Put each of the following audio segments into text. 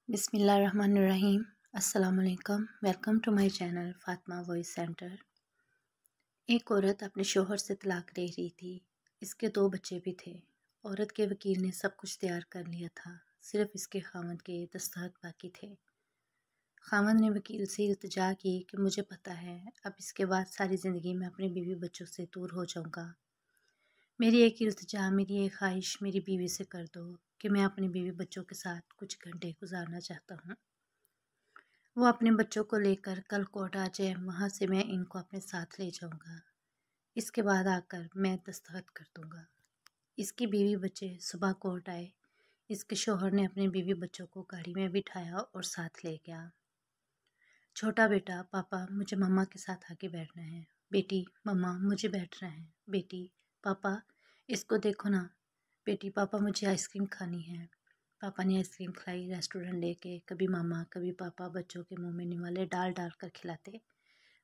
बिस्मिल्लाहिर्रहमानिर्रहीम। अस्सलामुअलैकुम। Welcome to my channel Fatima voice centre. एक औरत अपने शोहर से तलाक ले रही थी। इसके 2 बच्चे भी थे। औरत के वकील ने सब कुछ तैयार कर लिया था, सिर्फ इसके खामद के दस्तखत बाकी थे। खामद ने वकील से इल्तिजा की कि मुझे पता है अब इसके बाद सारी ज़िंदगी मैं अपने बीवी बच्चों से दूर हो जाऊँगा। मेरी एक इल्तिजा, मेरी एक ख्वाहिश मेरी बीवी से कर दो कि मैं अपने बीवी बच्चों के साथ कुछ घंटे गुजारना चाहता हूँ। वो अपने बच्चों को लेकर कल कोर्ट आ जाए, वहाँ से मैं इनको अपने साथ ले जाऊँगा। इसके बाद आकर मैं दस्तखत कर दूँगा। इसकी बीवी बच्चे सुबह कोर्ट आए। इसके शौहर ने अपने बीवी बच्चों को गाड़ी में बिठाया और साथ ले गया। छोटा बेटा, पापा मुझे मम्मा के साथ आके बैठना है। बेटी, मम्मा मुझे बैठना है। बेटी, पापा इसको देखो ना। बेटी, पापा मुझे आइसक्रीम खानी है। पापा ने आइसक्रीम खिलाई। रेस्टोरेंट लेके कभी मामा कभी पापा बच्चों के मुंह में निवाले डाल डाल कर खिलाते।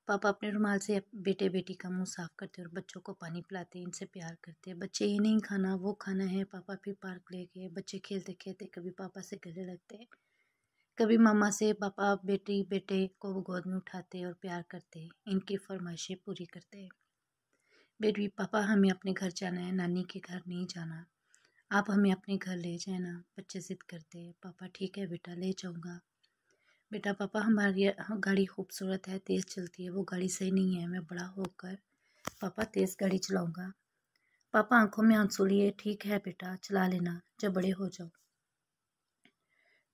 पापा अपने रुमाल से बेटे बेटी का मुंह साफ करते और बच्चों को पानी पिलाते, इनसे प्यार करते। बच्चे ये नहीं खाना वो खाना है। पापा फिर पार्क ले गए। बच्चे खेलते खेलते कभी पापा से गले लगते, कभी मामा से। पापा बेटी बेटे को गोद में उठाते और प्यार करते, इनकी फरमाइशें पूरी करते। बेटी, पापा हमें अपने घर जाना है, नानी के घर नहीं जाना। आप हमें अपने घर ले जाए ना। बच्चे ज़िद करते। पापा ठीक है बेटा, ले जाऊँगा। बेटा, पापा हमारी गाड़ी खूबसूरत है, तेज़ चलती है। वो गाड़ी सही नहीं है, मैं बड़ा होकर पापा तेज़ गाड़ी चलाऊँगा। पापा आंखों में आंसू लिए। ठीक है बेटा, चला लेना जब बड़े हो जाओ।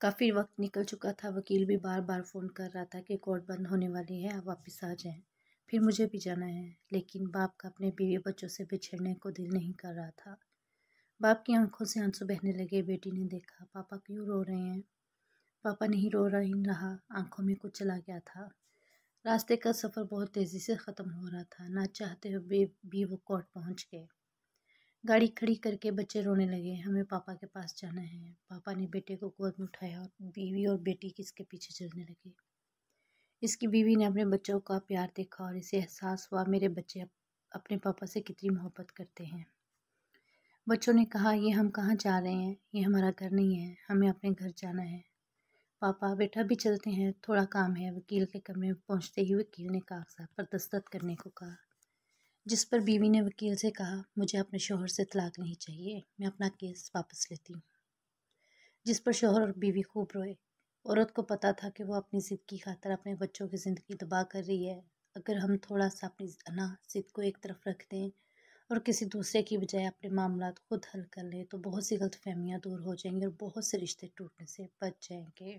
काफ़ी वक्त निकल चुका था। वकील भी बार बार फ़ोन कर रहा था कि कोर्ट बंद होने वाली है, आप वापस आ जाएं। फिर मुझे भी जाना है। लेकिन बाप का अपने बीवी बच्चों से बिछड़ने को दिल नहीं कर रहा था। बाप की आंखों से आंसू बहने लगे। बेटी ने देखा, पापा क्यों रो रहे हैं। पापा नहीं रो रहा, आंखों में कुछ चला गया था। रास्ते का सफ़र बहुत तेज़ी से ख़त्म हो रहा था। ना चाहते हुए भी वो कोर्ट पहुंच गए। गाड़ी खड़ी करके बच्चे रोने लगे। हमें पापा के पास जाना है। पापा ने बेटे को गोद में उठाया और बीवी और बेटी किसके पीछे चलने लगे। इसकी बीवी ने अपने बच्चों का प्यार देखा और इसे एहसास हुआ मेरे बच्चे अपने पापा से कितनी मोहब्बत करते हैं। बच्चों ने कहा, ये हम कहाँ जा रहे हैं, ये हमारा घर नहीं है, हमें अपने घर जाना है। पापा बेटा भी चलते हैं, थोड़ा काम है। वकील के कमरे में पहुंचते ही वकील ने कागजात पर दस्तखत करने को कहा, जिस पर बीवी ने वकील से कहा, मुझे अपने शोहर से तलाक नहीं चाहिए, मैं अपना केस वापस लेती हूँ। जिस पर शोहर और बीवी खूब रोए। औरत को पता था कि वो अपनी ज़िद की खातिर अपने बच्चों की ज़िंदगी तबाह कर रही है। अगर हम थोड़ा सा अपनी ज़िद को एक तरफ रख दें और किसी दूसरे की बजाय अपने मामलात खुद हल कर लें तो बहुत सी गलतफहमियाँ दूर हो जाएंगी और बहुत से रिश्ते टूटने से बच जाएंगे।